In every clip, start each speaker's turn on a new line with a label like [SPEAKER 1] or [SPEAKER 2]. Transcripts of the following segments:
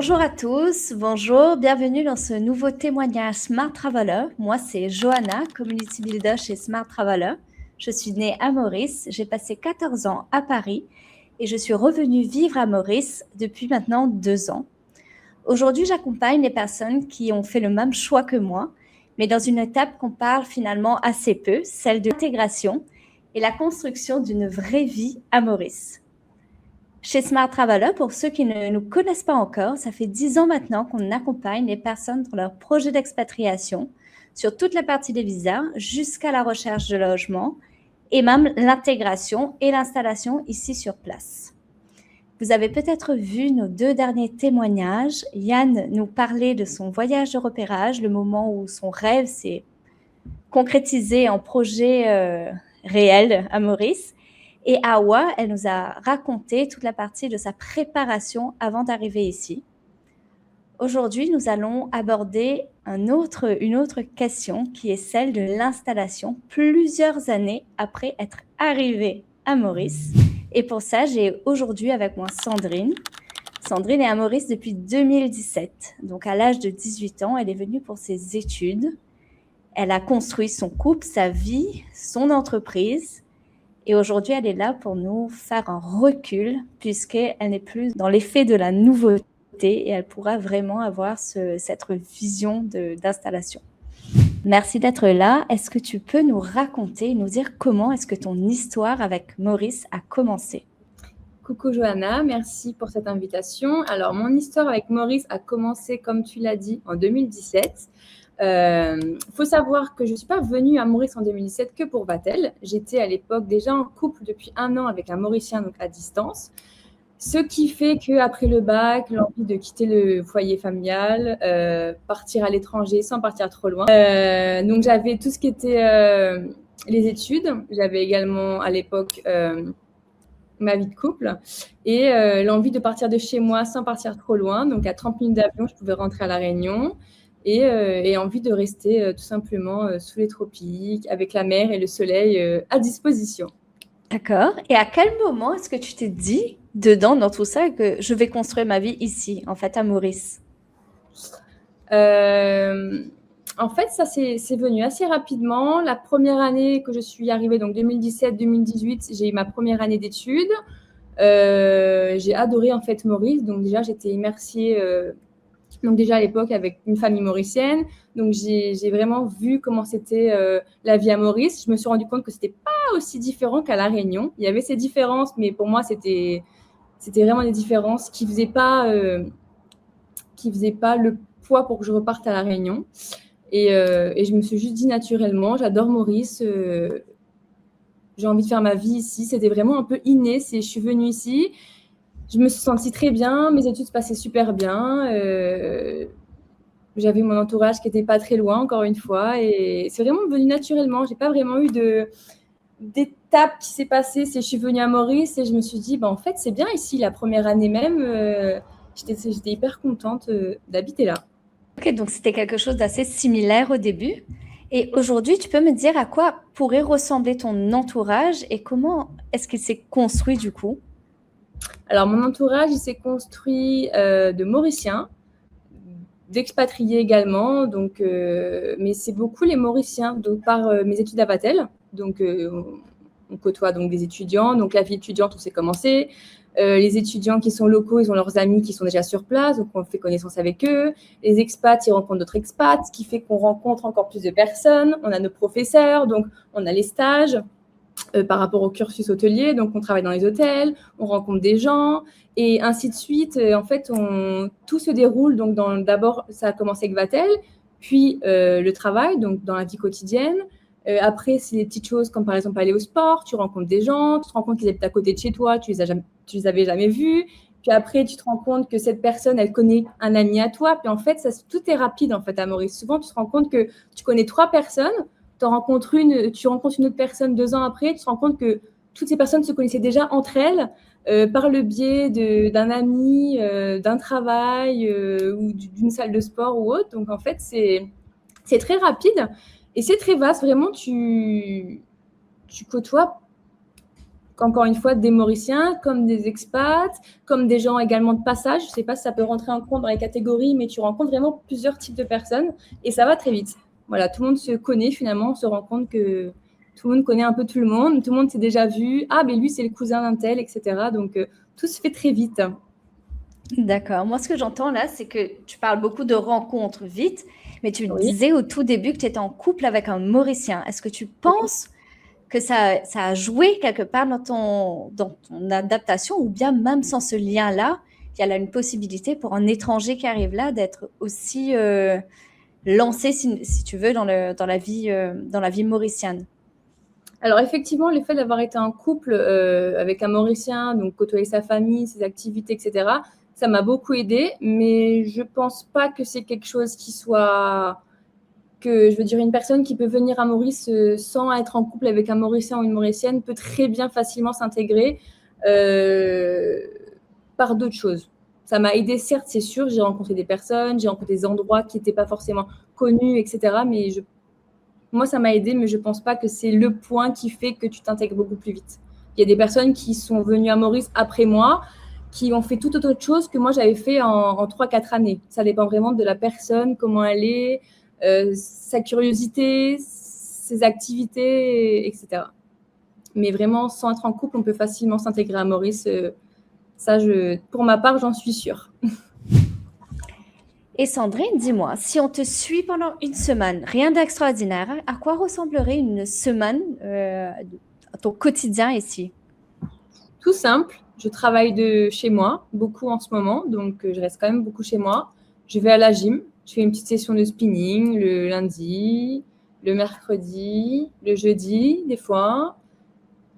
[SPEAKER 1] Bonjour à tous, bonjour, bienvenue dans ce nouveau témoignage Smart Traveler. Moi, c'est Johanna, Community Builder chez Smart Traveler. Je suis née à Maurice, j'ai passé 14 ans à Paris et je suis revenue vivre à Maurice depuis maintenant 2 ans. Aujourd'hui, j'accompagne les personnes qui ont fait le même choix que moi, mais dans une étape qu'on parle finalement assez peu, celle de l'intégration et la construction d'une vraie vie à Maurice. Chez Smart Traveler, pour ceux qui ne nous connaissent pas encore, ça fait 10 ans maintenant qu'on accompagne les personnes dans leur projet d'expatriation sur toute la partie des visas jusqu'à la recherche de logement et même l'intégration et l'installation ici sur place. Vous avez peut-être vu nos 2 derniers témoignages. Yann nous parlait de son voyage de repérage, le moment où son rêve s'est concrétisé en projet réel à Maurice. Et Awa, elle nous a raconté toute la partie de sa préparation avant d'arriver ici. Aujourd'hui, nous allons aborder une autre question qui est celle de l'installation plusieurs années après être arrivé à Maurice. Et pour ça, j'ai aujourd'hui avec moi Sandrine. Sandrine est à Maurice depuis 2017. Donc à l'âge de 18 ans, elle est venue pour ses études. Elle a construit son couple, sa vie, son entreprise. Et aujourd'hui, elle est là pour nous faire un recul puisqu'elle n'est plus dans l'effet de la nouveauté et elle pourra vraiment avoir cette vision d'installation. Merci d'être là. Est-ce que tu peux nous raconter, nous dire comment est-ce que ton histoire avec Maurice a commencé?
[SPEAKER 2] Coucou Johanna, merci pour cette invitation. Alors, mon histoire avec Maurice a commencé, comme tu l'as dit, en 2017. Faut savoir que je ne suis pas venue à Maurice en 2017 que pour Vatel. J'étais à l'époque déjà en couple depuis 1 an avec un Mauricien, donc à distance. Ce qui fait qu'après le bac, l'envie de quitter le foyer familial, partir à l'étranger sans partir trop loin. Donc, j'avais tout ce qui était les études. J'avais également à l'époque ma vie de couple et l'envie de partir de chez moi sans partir trop loin. Donc, à 30 minutes d'avion, je pouvais rentrer à La Réunion. Et envie de rester tout simplement sous les tropiques, avec la mer et le soleil à disposition.
[SPEAKER 1] D'accord. Et à quel moment est-ce que tu t'es dit, dans tout ça, que je vais construire ma vie ici, en fait, à Maurice?
[SPEAKER 2] En fait, ça, c'est venu assez rapidement. La première année que je suis arrivée, donc 2017-2018, j'ai eu ma première année d'études. J'ai adoré, en fait, Maurice. Donc, déjà, j'étais immersiée... Donc déjà à l'époque avec une famille mauricienne, donc j'ai vraiment vu comment c'était la vie à Maurice. Je me suis rendu compte que c'était pas aussi différent qu'à La Réunion. Il y avait ces différences, mais pour moi c'était vraiment des différences qui faisaient pas le poids pour que je reparte à La Réunion. Et je me suis juste dit naturellement, j'adore Maurice. J'ai envie de faire ma vie ici. C'était vraiment un peu inné. Je suis venue ici. Je me suis sentie très bien, mes études se passaient super bien. J'avais mon entourage qui n'était pas très loin, encore une fois. Et c'est vraiment venu naturellement. Je n'ai pas vraiment eu d'étape qui s'est passée. Je suis venue à Maurice et je me suis dit, en fait, c'est bien ici. La première année même, j'étais hyper contente d'habiter là.
[SPEAKER 1] Ok, donc c'était quelque chose d'assez similaire au début. Et aujourd'hui, tu peux me dire à quoi pourrait ressembler ton entourage et comment est-ce qu'il s'est construit du coup?
[SPEAKER 2] Alors, mon entourage, il s'est construit de Mauriciens, d'expatriés également, donc, mais c'est beaucoup les Mauriciens, donc par mes études à Vatel. Donc, on côtoie donc des étudiants. Donc, la vie étudiante, on s'est commencé. Les étudiants qui sont locaux, ils ont leurs amis qui sont déjà sur place, donc on fait connaissance avec eux. Les expats, ils rencontrent d'autres expats, ce qui fait qu'on rencontre encore plus de personnes. On a nos professeurs, donc on a les stages. Par rapport au cursus hôtelier, donc on travaille dans les hôtels, on rencontre des gens et ainsi de suite. En fait, tout se déroule. Donc, d'abord, ça a commencé avec Vatel, puis le travail, donc dans la vie quotidienne. Après, c'est des petites choses comme par exemple aller au sport, tu rencontres des gens, tu te rends compte qu'ils habitent à côté de chez toi, tu les avais jamais vus. Puis après, tu te rends compte que cette personne, elle connaît un ami à toi. Puis en fait, tout est rapide en fait à Maurice. Souvent, tu te rends compte que tu connais 3 personnes. Tu rencontres une autre personne 2 ans après, tu te rends compte que toutes ces personnes se connaissaient déjà entre elles par le biais d'un ami, d'un travail ou d'une salle de sport ou autre. Donc, en fait, c'est très rapide et c'est très vaste. Vraiment, tu côtoies encore une fois, des Mauriciens, comme des expats, comme des gens également de passage. Je ne sais pas si ça peut rentrer en compte dans les catégories, mais tu rencontres vraiment plusieurs types de personnes et ça va très vite. Voilà, tout le monde se connaît finalement, on se rend compte que tout le monde connaît un peu tout le monde s'est déjà vu. Ah, mais lui, c'est le cousin d'un tel, etc. Donc, tout se fait très vite.
[SPEAKER 1] D'accord. Moi, ce que j'entends là, c'est que tu parles beaucoup de rencontres vite, mais tu
[SPEAKER 2] Oui.
[SPEAKER 1] disais au tout début que tu étais en couple avec un Mauricien. Est-ce que tu penses que ça a joué quelque part dans ton adaptation ou bien même sans ce lien-là, il y a là une possibilité pour un étranger qui arrive là d'être aussi lancé, si tu veux, dans la vie mauricienne?
[SPEAKER 2] Alors effectivement, le fait d'avoir été en couple avec un Mauricien, donc côtoyer sa famille, ses activités, etc., ça m'a beaucoup aidée, mais je pense pas que c'est quelque chose qui soit que, je veux dire, une personne qui peut venir à Maurice sans être en couple avec un Mauricien ou une Mauricienne peut très bien facilement s'intégrer par d'autres choses. Ça m'a aidé, certes, c'est sûr, j'ai rencontré des personnes, j'ai rencontré des endroits qui n'étaient pas forcément connus, etc., mais moi, ça m'a aidé, mais je ne pense pas que c'est le point qui fait que tu t'intègres beaucoup plus vite. Il y a des personnes qui sont venues à Maurice après moi, qui ont fait tout autre chose que moi j'avais fait en 3-4 années. Ça dépend vraiment de la personne, comment elle est, sa curiosité, ses activités, etc. Mais vraiment, sans être en couple, on peut facilement s'intégrer à Maurice. Ça, pour ma part, j'en suis sûre.
[SPEAKER 1] Et Sandrine, dis-moi, si on te suit pendant une semaine, rien d'extraordinaire, à quoi ressemblerait une semaine à ton quotidien ici?
[SPEAKER 2] Tout simple, je travaille de chez moi, beaucoup en ce moment, donc je reste quand même beaucoup chez moi. Je vais à la gym, je fais une petite session de spinning le lundi, le mercredi, le jeudi, des fois.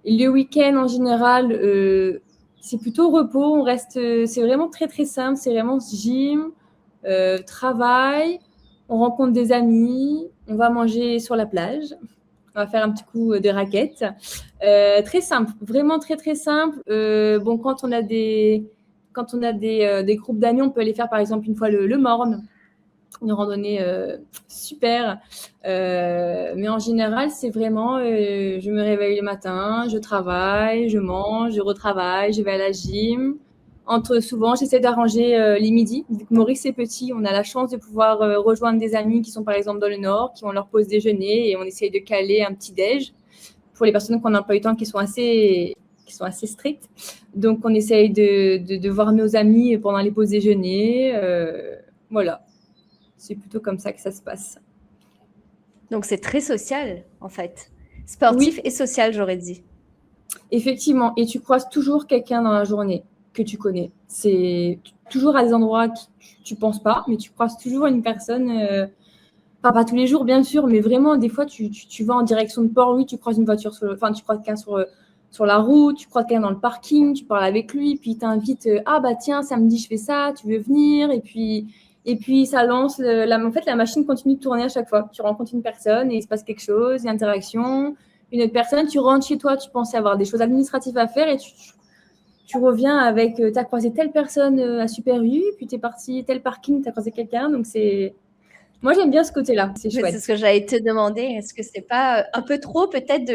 [SPEAKER 2] Et le week-end, en général, c'est plutôt repos. On reste, c'est vraiment très, très simple. C'est vraiment gym, travail, on rencontre des amis, on va manger sur la plage. On va faire un petit coup de raquette. Très simple, vraiment très très simple. Bon, quand on a des groupes d'amis, on peut aller faire par exemple une fois le Morne, une randonnée super. Mais en général, c'est vraiment, je me réveille le matin, je travaille, je mange, je retravaille, je vais à la gym. Souvent, j'essaie d'arranger les midis. Vu que Maurice est petit, on a la chance de pouvoir rejoindre des amis qui sont par exemple dans le nord, qui ont leur pause déjeuner et on essaye de caler un petit déj pour les personnes qui ont un emploi du temps qui sont assez strictes. Donc, on essaye de voir nos amis pendant les pauses déjeuner. Voilà. C'est plutôt comme ça que ça se passe.
[SPEAKER 1] Donc, c'est très social, en fait. Sportif et social, j'aurais dit.
[SPEAKER 2] Effectivement. Et tu croises toujours quelqu'un dans la journée que tu connais. C'est toujours à des endroits que tu ne penses pas, mais tu croises toujours une personne. Enfin, pas tous les jours, bien sûr, mais vraiment, des fois, tu vas en direction de port, oui, tu croises une voiture, tu croises quelqu'un sur la route, tu croises quelqu'un dans le parking, tu parles avec lui, puis il t'invite, ah bah tiens, samedi, je fais ça, tu veux venir, et puis ça lance, en fait, la machine continue de tourner à chaque fois. Tu rencontres une personne et il se passe quelque chose, une interaction, une autre personne, tu rentres chez toi, tu pensais avoir des choses administratives à faire et tu reviens avec, tu as croisé telle personne à Super U, puis tu es parti tel parking, tu as croisé quelqu'un, donc c'est... Moi, j'aime bien ce côté-là, c'est chouette.
[SPEAKER 1] C'est ce que j'allais te demander. Est-ce que c'est pas un peu trop peut-être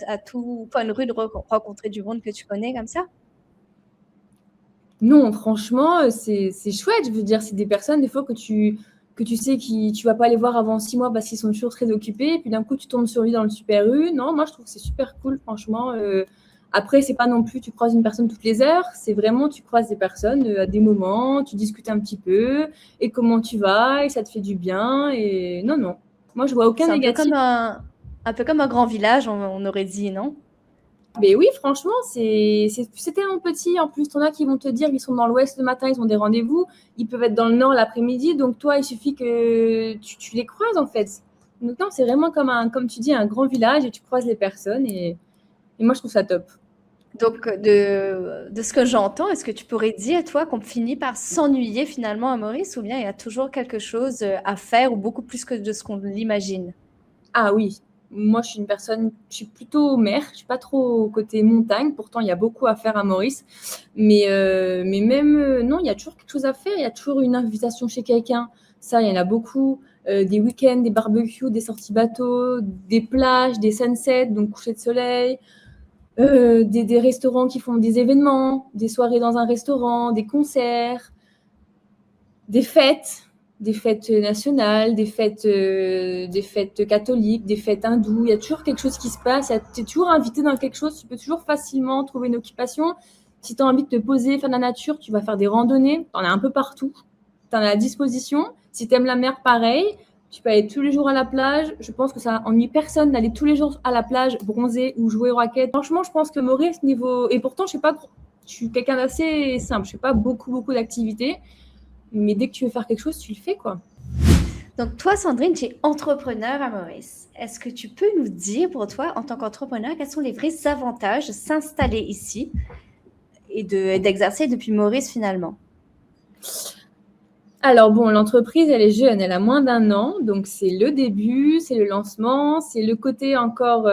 [SPEAKER 1] à tout point de rue de rencontrer du monde que tu connais comme ça?
[SPEAKER 2] Non, franchement, c'est chouette. Je veux dire, c'est des personnes, des fois, que tu sais que tu vas pas les voir avant 6 mois parce qu'ils sont toujours très occupés. Et puis d'un coup, tu tombes sur lui dans le Super U. Non, moi, je trouve que c'est super cool, franchement. Après, c'est pas non plus, tu croises une personne toutes les heures. C'est vraiment, tu croises des personnes à des moments, tu discutes un petit peu. Et comment tu vas? Et ça te fait du bien. Et non. Moi, je vois aucun
[SPEAKER 1] C'est
[SPEAKER 2] négatif.
[SPEAKER 1] un peu comme un grand village, on aurait dit, non?
[SPEAKER 2] Mais oui, franchement, c'est tellement petit. En plus, t'en as qui vont te dire qu'ils sont dans l'ouest le matin, ils ont des rendez-vous. Ils peuvent être dans le nord l'après-midi. Donc, toi, il suffit que tu les croises, en fait. Donc, non, c'est vraiment comme tu dis, un grand village et tu croises les personnes. Et moi, je trouve ça top.
[SPEAKER 1] Donc, de ce que j'entends, est-ce que tu pourrais dire, toi, qu'on finit par s'ennuyer finalement à Maurice ou bien il y a toujours quelque chose à faire ou beaucoup plus que de ce qu'on l'imagine?
[SPEAKER 2] Ah oui, moi, je suis plutôt mer. Je suis pas trop côté montagne. Pourtant, il y a beaucoup à faire à Maurice. Mais même, non, il y a toujours quelque chose à faire. Il y a toujours une invitation chez quelqu'un. Ça, il y en a beaucoup. Des week-ends, des barbecues, des sorties bateaux, des plages, des sunsets, donc coucher de soleil. Des restaurants qui font des événements, des soirées dans un restaurant, des concerts, des fêtes nationales, des fêtes catholiques, des fêtes hindoues. Il y a toujours quelque chose qui se passe. Tu es toujours invité dans quelque chose. Tu peux toujours facilement trouver une occupation. Si tu as envie de te poser, faire de la nature, tu vas faire des randonnées. Tu en as un peu partout. Tu en as à disposition. Si tu aimes la mer, pareil. Tu peux aller tous les jours à la plage. Je pense que ça ennuie personne d'aller tous les jours à la plage, bronzer ou jouer aux raquettes. Franchement, je pense que Maurice, niveau... Et pourtant, je suis quelqu'un d'assez simple. Je fais pas beaucoup d'activités. Mais dès que tu veux faire quelque chose, tu le fais, quoi.
[SPEAKER 1] Donc, toi, Sandrine, tu es entrepreneur à Maurice. Est-ce que tu peux nous dire, pour toi, en tant qu'entrepreneur, quels sont les vrais avantages de s'installer ici et d'exercer depuis Maurice, finalement?
[SPEAKER 2] Alors bon, l'entreprise, elle est jeune, elle a moins d'1 an, donc c'est le début, c'est le lancement, c'est le côté encore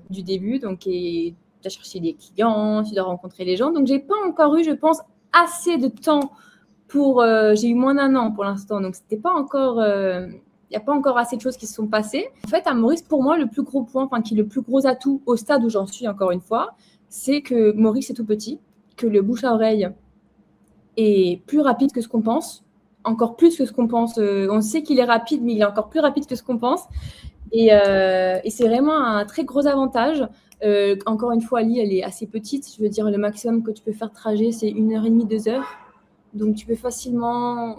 [SPEAKER 2] du début, donc tu as cherché des clients, tu dois rencontrer les gens. Donc, j'ai pas encore eu, je pense, assez de temps pour... j'ai eu moins d'1 an pour l'instant, donc c'était pas encore... il n'y a pas encore assez de choses qui se sont passées. En fait, à Maurice, pour moi, le plus gros point, enfin, qui est le plus gros atout au stade où j'en suis encore une fois, c'est que Maurice est tout petit, que le bouche à oreille est plus rapide que ce qu'on pense, encore plus que ce qu'on pense. On sait qu'il est rapide, mais il est encore plus rapide que ce qu'on pense. Et c'est vraiment un très gros avantage. Encore une fois, Lille, elle est assez petite. Je veux dire, le maximum que tu peux faire de trajet, c'est 1h30, 2h. Donc, tu peux facilement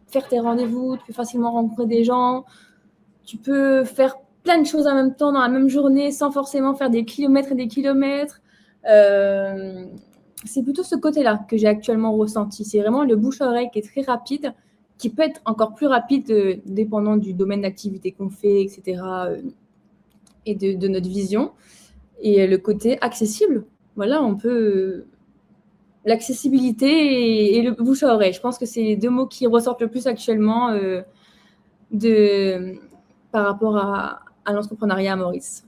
[SPEAKER 2] faire tes rendez-vous, tu peux facilement rencontrer des gens. Tu peux faire plein de choses en même temps dans la même journée sans forcément faire des kilomètres et des kilomètres. C'est plutôt ce côté-là que j'ai actuellement ressenti. C'est vraiment le bouche-à-oreille qui est très rapide, qui peut être encore plus rapide dépendant du domaine d'activité qu'on fait, etc. Et de notre vision. Et le côté accessible. Voilà, on peut... L'accessibilité et le bouche-à-oreille. Je pense que c'est les 2 mots qui ressortent le plus actuellement par rapport à l'entrepreneuriat à Maurice.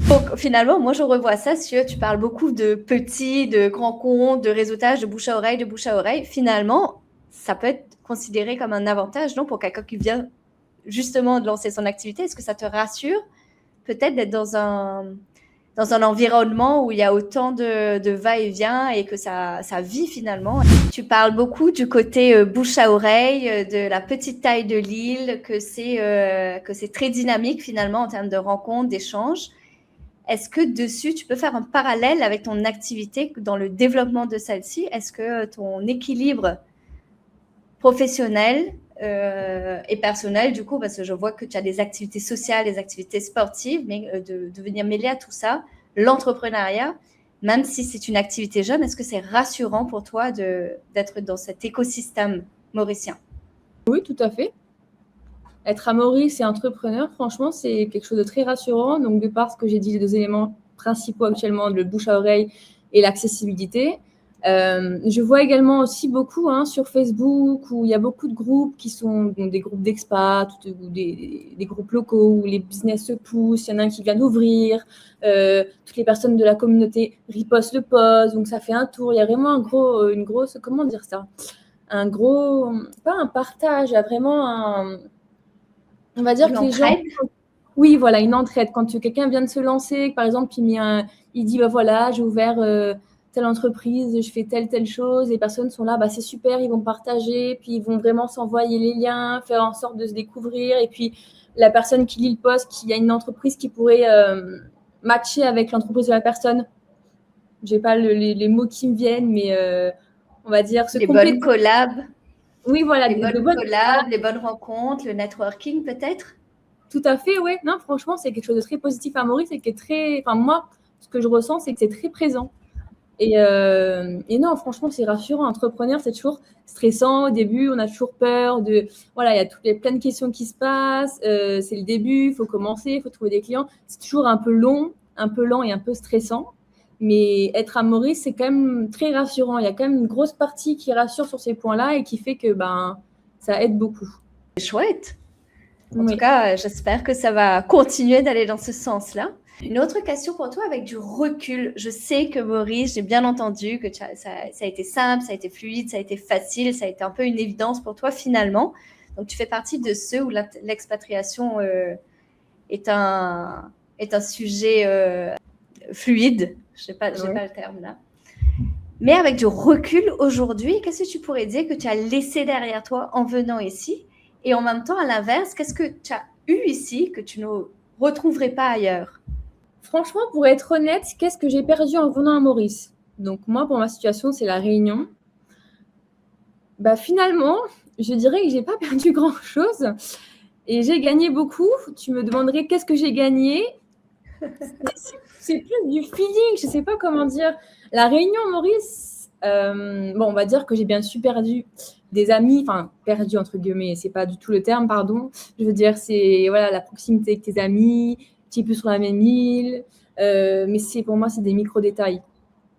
[SPEAKER 1] Donc, finalement, moi, je revois ça. Si tu parles beaucoup de petits, de grands comptes, de réseautage, de bouche à oreille, de bouche à oreille. Finalement, ça peut être considéré comme un avantage, non, pour quelqu'un qui vient justement de lancer son activité. Est-ce que ça te rassure peut-être d'être dans un environnement où il y a autant de va-et-vient et que ça vit finalement? Tu parles beaucoup du côté bouche à oreille, de la petite taille de l'île, que c'est très dynamique finalement en termes de rencontres, d'échanges. Est-ce que dessus, tu peux faire un parallèle avec ton activité dans le développement de celle-ci? Est-ce que ton équilibre professionnel et personnel, du coup, parce que je vois que tu as des activités sociales, des activités sportives, mais de venir mêler à tout ça, l'entrepreneuriat, même si c'est une activité jeune, est-ce que c'est rassurant pour toi d'être dans cet écosystème mauricien?
[SPEAKER 2] Oui, tout à fait. Être à Maurice et entrepreneur, franchement, c'est quelque chose de très rassurant. Donc, de par ce que j'ai dit, les 2 éléments principaux actuellement, le bouche à oreille et l'accessibilité. Je vois également aussi beaucoup sur Facebook où il y a beaucoup de groupes qui sont des groupes d'expats ou des groupes locaux où les business se poussent. Il y en a un qui vient d'ouvrir. Toutes les personnes de la communauté ripostent le post. Donc, ça fait un tour. Il y a vraiment une grosse, comment dire ça? Un gros, pas un partage, il y a vraiment on va dire
[SPEAKER 1] Une
[SPEAKER 2] que les gens... Oui, voilà, une entraide. Quand quelqu'un vient de se lancer, par exemple, il dit, bah voilà, j'ai ouvert telle entreprise, je fais telle chose, les personnes sont là, bah c'est super, ils vont partager, puis ils vont vraiment s'envoyer les liens, faire en sorte de se découvrir. Et puis, la personne qui lit le post, qui a une entreprise qui pourrait matcher avec l'entreprise de la personne. J'ai pas les mots qui me viennent, mais on va dire se compléter.
[SPEAKER 1] Bonnes collabs.
[SPEAKER 2] Oui, voilà,
[SPEAKER 1] les bonnes collabs, les bonnes rencontres, le networking peut-être.
[SPEAKER 2] Tout à fait, ouais. Non, franchement, c'est quelque chose de très positif à Maurice et qui est très... Enfin, moi, ce que je ressens, c'est que c'est très présent. Et non, franchement, c'est rassurant. Entrepreneur, c'est toujours stressant au début. On a toujours peur de... Voilà, il y a plein de questions qui se passent. C'est le début, il faut commencer, il faut trouver des clients. C'est toujours un peu long, un peu lent et un peu stressant. Mais être à Maurice, c'est quand même très rassurant. Il y a quand même une grosse partie qui rassure sur ces points-là et qui fait que ça aide beaucoup.
[SPEAKER 1] C'est chouette. En tout cas, j'espère que ça va continuer d'aller dans ce sens-là. Une autre question pour toi avec du recul. Je sais que Maurice, j'ai bien entendu que ça a été simple, ça a été fluide, ça a été facile, ça a été un peu une évidence pour toi finalement. Donc, tu fais partie de ceux où l'expatriation est un sujet fluide. j'ai
[SPEAKER 2] Ouais.
[SPEAKER 1] pas le terme là. Mais avec du recul aujourd'hui, qu'est-ce que tu pourrais dire que tu as laissé derrière toi en venant ici? Et en même temps, à l'inverse, qu'est-ce que tu as eu ici que tu ne retrouverais pas ailleurs?
[SPEAKER 2] Franchement, pour être honnête, qu'est-ce que j'ai perdu en venant à Maurice? Donc moi, pour ma situation, c'est la Réunion. Bah finalement, je dirais que j'ai pas perdu grand-chose et j'ai gagné beaucoup. Tu me demanderais qu'est-ce que j'ai gagné? C'est plus du feeling, je sais pas comment dire. La Réunion, Maurice, bon, on va dire que j'ai bien sûr perdu des amis, enfin perdu entre guillemets, c'est pas du tout le terme, pardon. Je veux dire, c'est voilà la proximité avec tes amis, tu es plus sur la même île, mais c'est pour moi c'est des micro détails.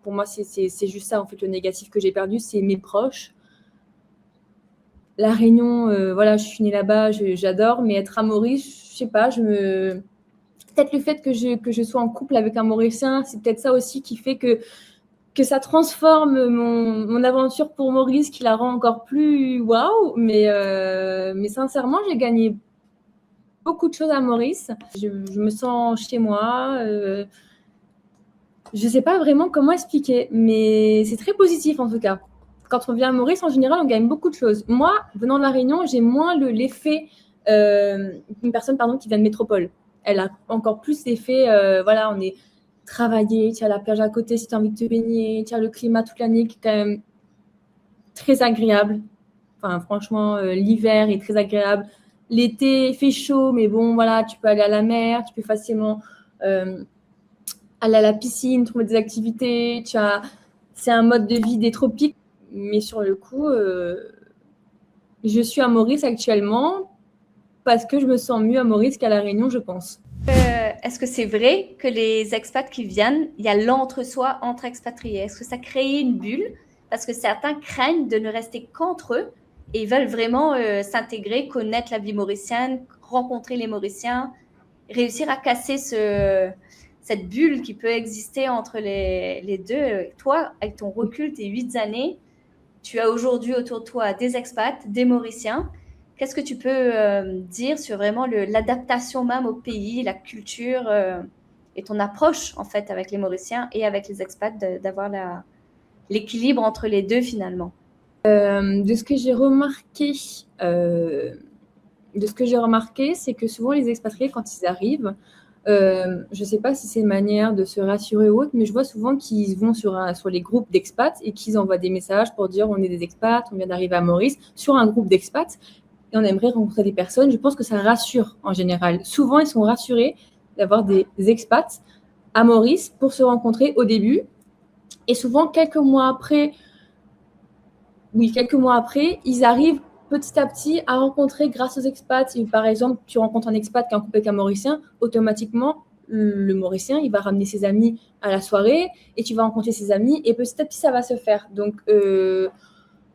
[SPEAKER 2] Pour moi, c'est juste ça en fait le négatif que j'ai perdu, c'est mes proches. La Réunion, voilà, je suis née là-bas, j'adore, mais être à Maurice, je sais pas, peut-être le fait que je sois en couple avec un Mauricien, c'est peut-être ça aussi qui fait que ça transforme mon aventure pour Maurice, qui la rend encore plus waouh. Mais sincèrement, j'ai gagné beaucoup de choses à Maurice. Je me sens chez moi. Je ne sais pas vraiment comment expliquer, mais c'est très positif en tout cas. Quand on vient à Maurice, en général, on gagne beaucoup de choses. Moi, venant de La Réunion, j'ai moins l'effet d'une personne qui vient de métropole. Elle a encore plus l'effet, voilà, on est travaillé, tu as la plage à côté si tu as envie de te baigner, tu as le climat toute l'année qui est quand même très agréable. Enfin, franchement, l'hiver est très agréable. L'été, il fait chaud, mais bon, voilà, tu peux aller à la mer, tu peux facilement aller à la piscine, trouver des activités. C'est un mode de vie des tropiques, mais sur le coup, je suis à Maurice actuellement parce que je me sens mieux à Maurice qu'à La Réunion, je pense.
[SPEAKER 1] Est-ce que c'est vrai que les expats qui viennent, il y a l'entre-soi entre expatriés? Est-ce que ça crée une bulle? Parce que certains craignent de ne rester qu'entre eux et ils veulent vraiment s'intégrer, connaître la vie mauricienne, rencontrer les Mauriciens, réussir à casser cette bulle qui peut exister entre les deux. Toi, avec ton recul, tes 8 années, tu as aujourd'hui autour de toi des expats, des Mauriciens. Qu'est-ce que tu peux dire sur vraiment l'adaptation même au pays, la culture et ton approche en fait avec les Mauriciens et avec les expats, d'avoir l'équilibre entre les deux finalement?
[SPEAKER 2] De ce que j'ai remarqué, c'est que souvent les expatriés, quand ils arrivent, je ne sais pas si c'est une manière de se rassurer ou autre, mais je vois souvent qu'ils vont sur les groupes d'expats et qu'ils envoient des messages pour dire on est des expats, on vient d'arriver à Maurice, sur un groupe d'expats, et on aimerait rencontrer des personnes. Je pense que ça rassure en général. Souvent, ils sont rassurés d'avoir des expats à Maurice pour se rencontrer au début. Et souvent, quelques mois après, ils arrivent petit à petit à rencontrer grâce aux expats. Si, par exemple, tu rencontres un expat qui est en couple avec un Mauricien, automatiquement, le Mauricien, il va ramener ses amis à la soirée et tu vas rencontrer ses amis et petit à petit, ça va se faire. Donc, je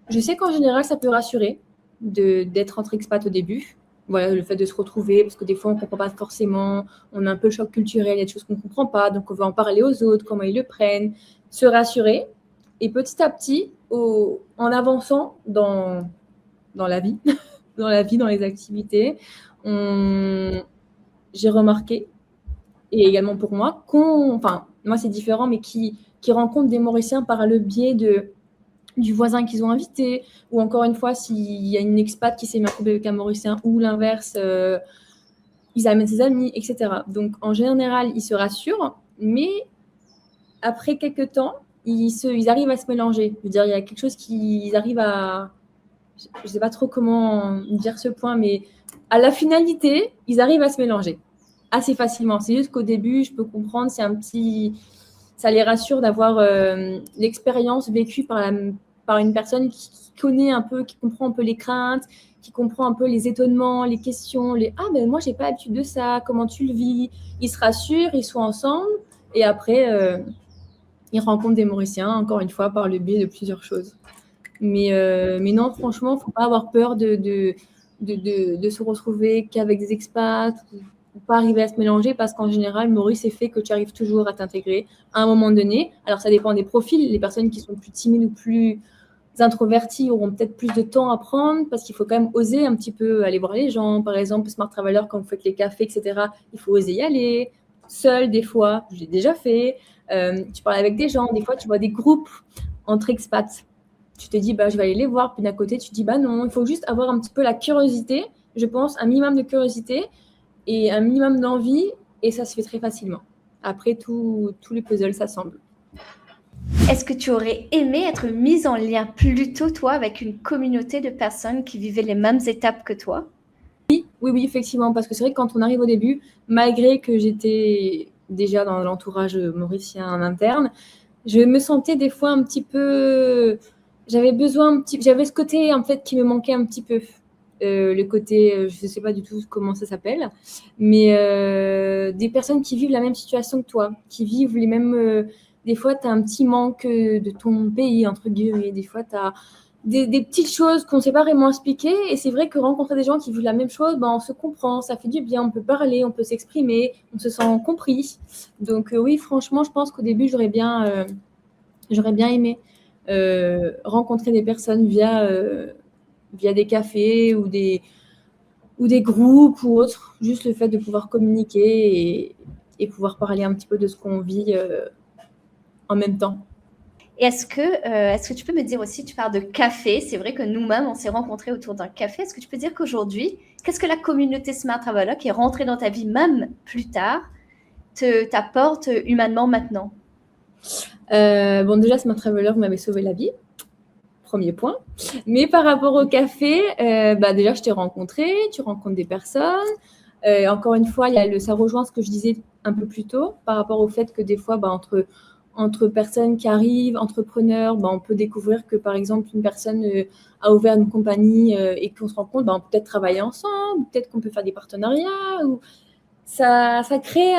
[SPEAKER 2] sais qu'en général, ça peut rassurer d'être entre expats au début. Voilà, le fait de se retrouver, parce que des fois, on ne comprend pas forcément, on a un peu le choc culturel, il y a des choses qu'on ne comprend pas, donc on va en parler aux autres, comment ils le prennent, se rassurer. Et petit à petit, en avançant dans la vie, dans les activités, j'ai remarqué, et également pour moi, moi c'est différent, mais qui rencontrent des Mauriciens par le biais du voisin qu'ils ont invité, ou encore une fois, s'il y a une expat qui s'est mis en couple avec un Mauricien, ou l'inverse, ils amènent ses amis, etc. Donc en général, ils se rassurent, mais après quelques temps, ils arrivent à se mélanger. Je veux dire, il y a quelque chose qu'ils arrivent à... Je ne sais pas trop comment dire ce point, mais à la finalité, ils arrivent à se mélanger assez facilement. C'est juste qu'au début, je peux comprendre, ça les rassure d'avoir l'expérience vécue par une personne qui connaît un peu, qui comprend un peu les craintes, qui comprend un peu les étonnements, les questions, ah ben moi j'ai pas l'habitude de ça, comment tu le vis? Ils se rassurent, ils sont ensemble, et après ils rencontrent des Mauriciens, encore une fois, par le biais de plusieurs choses. Mais non, franchement, il ne faut pas avoir peur de se retrouver qu'avec des expats, ou pas arriver à se mélanger, parce qu'en général, Maurice est fait que tu arrives toujours à t'intégrer à un moment donné. Alors, ça dépend des profils. Les personnes qui sont plus timides ou plus introverties auront peut-être plus de temps à prendre, parce qu'il faut quand même oser un petit peu aller voir les gens. Par exemple, Smart Traveller, quand vous faites les cafés, etc., il faut oser y aller. Seul, des fois, j'ai déjà fait. Tu parles avec des gens, des fois tu vois des groupes entre expats. Tu te dis, je vais aller les voir, puis d'un côté tu te dis, non, il faut juste avoir un petit peu la curiosité, je pense, un minimum de curiosité et un minimum d'envie, et ça se fait très facilement. Après, tous les puzzles s'assemblent.
[SPEAKER 1] Est-ce que tu aurais aimé être mise en lien plus tôt, toi, avec une communauté de personnes qui vivaient les mêmes étapes que toi?
[SPEAKER 2] Oui, effectivement, parce que c'est vrai que quand on arrive au début, malgré que j'étais déjà dans l'entourage mauricien en interne, je me sentais des fois un petit peu... J'avais ce côté, en fait, qui me manquait un petit peu. Le côté, je ne sais pas du tout comment ça s'appelle, mais des personnes qui vivent la même situation que toi, qui vivent les mêmes... des fois, tu as un petit manque de ton pays, entre guillemets. Des fois, tu as des petites choses qu'on ne sait pas vraiment expliquer. Et c'est vrai que rencontrer des gens qui vivent la même chose, on se comprend, ça fait du bien, on peut parler, on peut s'exprimer, on se sent compris. Donc oui, franchement, je pense qu'au début, j'aurais bien aimé rencontrer des personnes via des cafés ou des groupes ou autres. Juste le fait de pouvoir communiquer et pouvoir parler un petit peu de ce qu'on vit en même temps.
[SPEAKER 1] Et est-ce que tu peux me dire aussi, tu parles de café, c'est vrai que nous-mêmes, on s'est rencontrés autour d'un café. Est-ce que tu peux dire qu'aujourd'hui, qu'est-ce que la communauté Smart Traveler qui est rentrée dans ta vie même plus tard t'apporte humainement maintenant?
[SPEAKER 2] Déjà, Smart Traveler m'avait sauvé la vie. Premier point. Mais par rapport au café, déjà, je t'ai rencontré, tu rencontres des personnes. Encore une fois, ça rejoint ce que je disais un peu plus tôt par rapport au fait que des fois, entre personnes qui arrivent, entrepreneurs, on peut découvrir que, par exemple, une personne a ouvert une compagnie et qu'on se rend compte, on peut peut-être travailler ensemble, peut-être qu'on peut faire des partenariats. Ou... Ça crée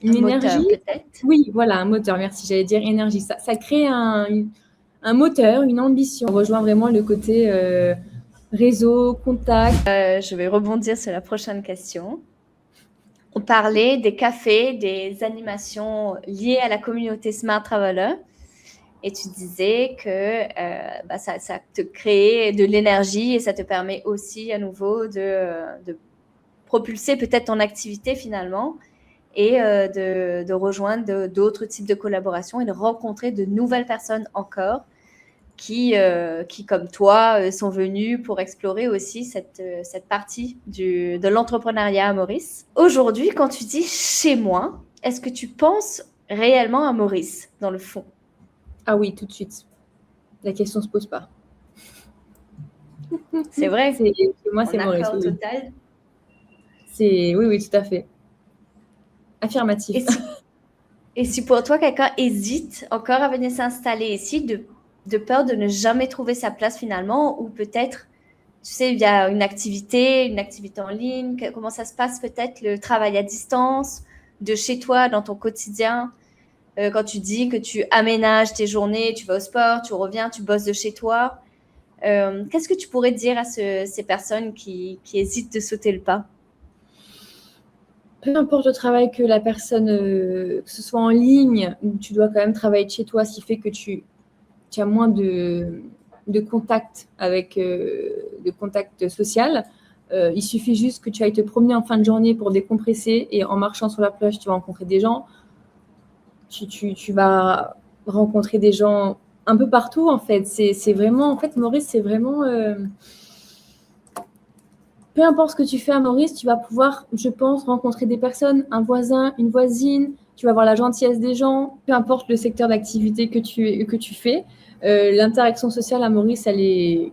[SPEAKER 2] une énergie.
[SPEAKER 1] Peut-être.
[SPEAKER 2] Oui, voilà, un moteur, merci, j'allais dire énergie. Ça crée un moteur, une ambition. On rejoint vraiment le côté réseau, contact.
[SPEAKER 1] Je vais rebondir sur la prochaine question. On parlait des cafés, des animations liées à la communauté Smart Traveler. Et tu disais que ça te crée de l'énergie et ça te permet aussi à nouveau de propulser peut-être ton activité finalement et de rejoindre d'autres types de collaborations et de rencontrer de nouvelles personnes encore qui comme toi, sont venus pour explorer aussi cette partie de l'entrepreneuriat à Maurice. Aujourd'hui, quand tu dis « chez moi », est-ce que tu penses réellement à Maurice, dans le fond?
[SPEAKER 2] Ah oui, tout de suite. La question ne se pose pas.
[SPEAKER 1] C'est vrai?
[SPEAKER 2] Moi, c'est Maurice.
[SPEAKER 1] En accord total?
[SPEAKER 2] Oui, tout à fait. Affirmatif.
[SPEAKER 1] Et si pour toi, quelqu'un hésite encore à venir s'installer ici, de peur de ne jamais trouver sa place finalement, ou peut-être, tu sais, il y a une activité en ligne, comment ça se passe peut-être, le travail à distance, de chez toi, dans ton quotidien, quand tu dis que tu aménages tes journées, tu vas au sport, tu reviens, tu bosses de chez toi. Qu'est-ce que tu pourrais dire à ces personnes qui hésitent de sauter le pas?
[SPEAKER 2] Peu importe le travail que la personne, que ce soit en ligne, ou tu dois quand même travailler de chez toi, ce qui fait que tu as moins de contact avec de contact social. Il suffit juste que tu ailles te promener en fin de journée pour décompresser et en marchant sur la plage, tu vas rencontrer des gens. Tu vas rencontrer des gens un peu partout, en fait. C'est vraiment, en fait, Maurice, c'est vraiment... peu importe ce que tu fais à Maurice, tu vas pouvoir, je pense, rencontrer des personnes, un voisin, une voisine, tu vas voir la gentillesse des gens, peu importe le secteur d'activité que tu fais. L'interaction sociale à Maurice, elle est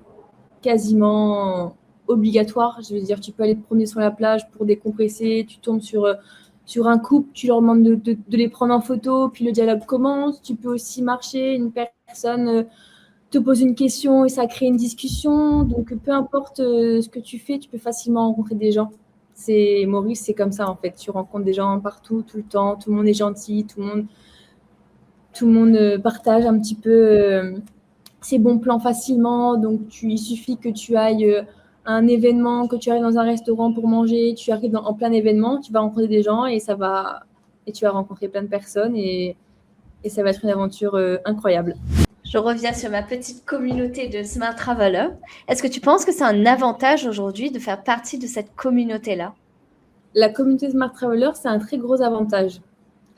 [SPEAKER 2] quasiment obligatoire. Je veux dire, tu peux aller te promener sur la plage pour décompresser, tu tombes sur un couple, tu leur demandes de les prendre en photo, puis le dialogue commence. Tu peux aussi marcher, une personne te pose une question et ça crée une discussion. Donc, peu importe ce que tu fais, tu peux facilement rencontrer des gens. Maurice, c'est comme ça en fait. Tu rencontres des gens partout, tout le temps. Tout le monde est gentil, tout le monde partage un petit peu ses bons plans facilement. Donc, il suffit que tu ailles à un événement, que tu arrives dans un restaurant pour manger, tu arrives en plein événement, tu vas rencontrer des gens et tu vas rencontrer plein de personnes et ça va être une aventure incroyable.
[SPEAKER 1] Je reviens sur ma petite communauté de Smart Traveler. Est-ce que tu penses que c'est un avantage aujourd'hui de faire partie de cette communauté-là?
[SPEAKER 2] La communauté Smart Traveler, c'est un très gros avantage.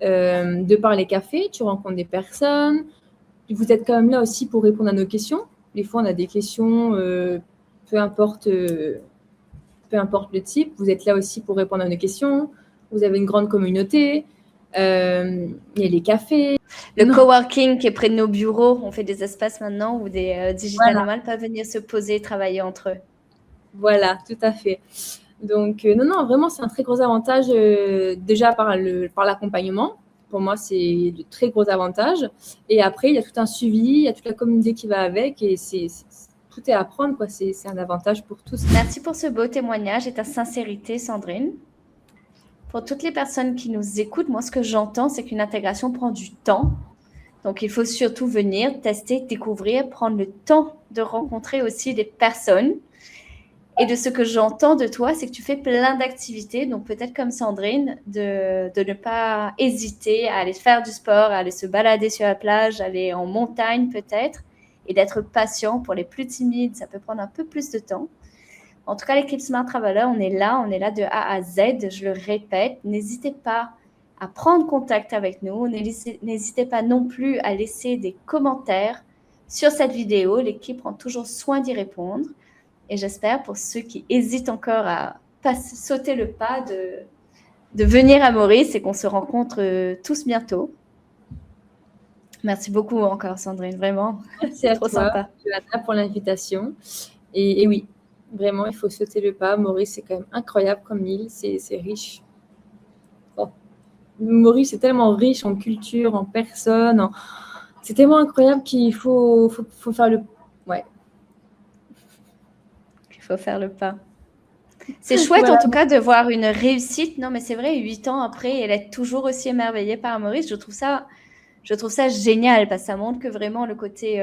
[SPEAKER 2] De par les cafés, tu rencontres des personnes. Vous êtes quand même là aussi pour répondre à nos questions. Des fois, on a des questions, peu importe le type. Vous êtes là aussi pour répondre à nos questions. Vous avez une grande communauté. Il y a les cafés.
[SPEAKER 1] Le coworking qui est près de nos bureaux, on fait des espaces maintenant où des digital nomades peuvent venir se poser et travailler entre eux.
[SPEAKER 2] Voilà, tout à fait. Donc, non, vraiment, c'est un très gros avantage déjà par l'accompagnement. Pour moi, c'est de très gros avantages. Et après, il y a tout un suivi, il y a toute la communauté qui va avec et tout est à prendre, quoi. C'est un avantage pour tous.
[SPEAKER 1] Merci pour ce beau témoignage et ta sincérité, Sandrine. Pour toutes les personnes qui nous écoutent, moi, ce que j'entends, c'est qu'une intégration prend du temps. Donc, il faut surtout venir tester, découvrir, prendre le temps de rencontrer aussi des personnes. Et de ce que j'entends de toi, c'est que tu fais plein d'activités. Donc, peut-être comme Sandrine, de ne pas hésiter à aller faire du sport, à aller se balader sur la plage, aller en montagne peut-être, et d'être patient. Pour les plus timides, ça peut prendre un peu plus de temps. En tout cas, l'équipe Smart Traveler, on est là de A à Z. Je le répète, n'hésitez pas à prendre contact avec nous. N'hésitez pas non plus à laisser des commentaires sur cette vidéo. L'équipe prend toujours soin d'y répondre. Et j'espère pour ceux qui hésitent encore à sauter le pas de venir à Maurice et qu'on se rencontre tous bientôt. Merci beaucoup encore, Sandrine, vraiment.
[SPEAKER 2] C'est trop sympa. Johanna, pour l'invitation. Et oui, vraiment, il faut sauter le pas. Maurice, c'est quand même incroyable comme île, c'est riche. Bon. Maurice, c'est tellement riche en culture, en personnes. C'est tellement incroyable qu'il faut faire le... Ouais.
[SPEAKER 1] Il faut faire le pas. C'est chouette en tout cas de voir une réussite. Non, mais c'est vrai, 8 ans après, elle est toujours aussi émerveillée par Maurice. Je trouve ça génial parce que ça montre que vraiment le côté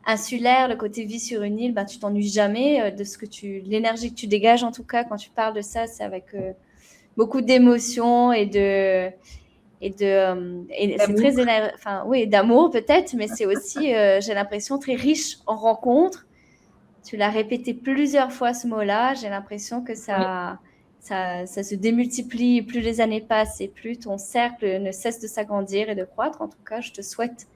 [SPEAKER 1] insulaire, le côté vie sur une île, tu t'ennuies jamais de l'énergie que tu dégages en tout cas quand tu parles de ça, c'est avec beaucoup d'émotion et c'est très d'amour peut-être, mais c'est aussi j'ai l'impression très riche en rencontres. Tu l'as répété plusieurs fois ce mot-là. J'ai l'impression que ça se démultiplie. Plus les années passent et plus ton cercle ne cesse de s'agrandir et de croître. En tout cas, je te souhaite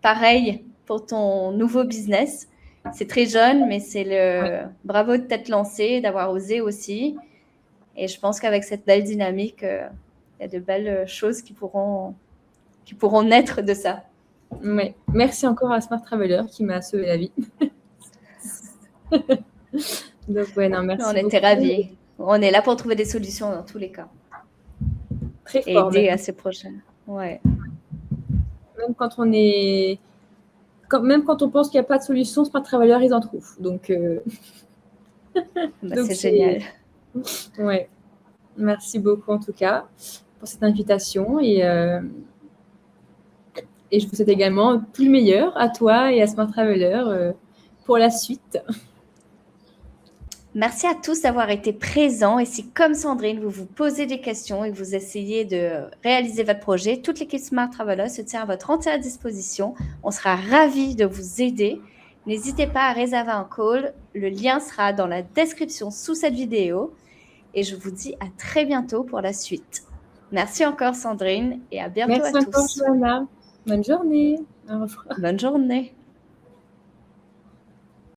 [SPEAKER 1] pareil pour ton nouveau business. C'est très jeune, mais c'est bravo de t'être lancé, d'avoir osé aussi. Et je pense qu'avec cette belle dynamique, il y a de belles choses qui pourront naître de ça.
[SPEAKER 2] Oui. Merci encore à Smart Traveler qui m'a sauvé la vie. Donc, merci.
[SPEAKER 1] On était ravis. On est là pour trouver des solutions dans tous les cas.
[SPEAKER 2] Très fort.
[SPEAKER 1] Et aider à ces projets. Ouais.
[SPEAKER 2] Même quand on pense qu'il n'y a pas de solution, Smart Traveler, ils en trouvent. Donc,
[SPEAKER 1] c'est génial.
[SPEAKER 2] Ouais. Merci beaucoup en tout cas pour cette invitation et je vous souhaite également tout le meilleur à toi et à Smart Traveler pour la suite.
[SPEAKER 1] Merci à tous d'avoir été présents. Et si, comme Sandrine, vous vous posez des questions et que vous essayez de réaliser votre projet, toute l'équipe Smart Traveler se tient à votre entière disposition. On sera ravis de vous aider. N'hésitez pas à réserver un call. Le lien sera dans la description sous cette vidéo. Et je vous dis à très bientôt pour la suite. Merci encore, Sandrine, et à bientôt à tous.
[SPEAKER 2] Merci encore, Johanna. Bonne journée. Au revoir.
[SPEAKER 1] Bonne journée.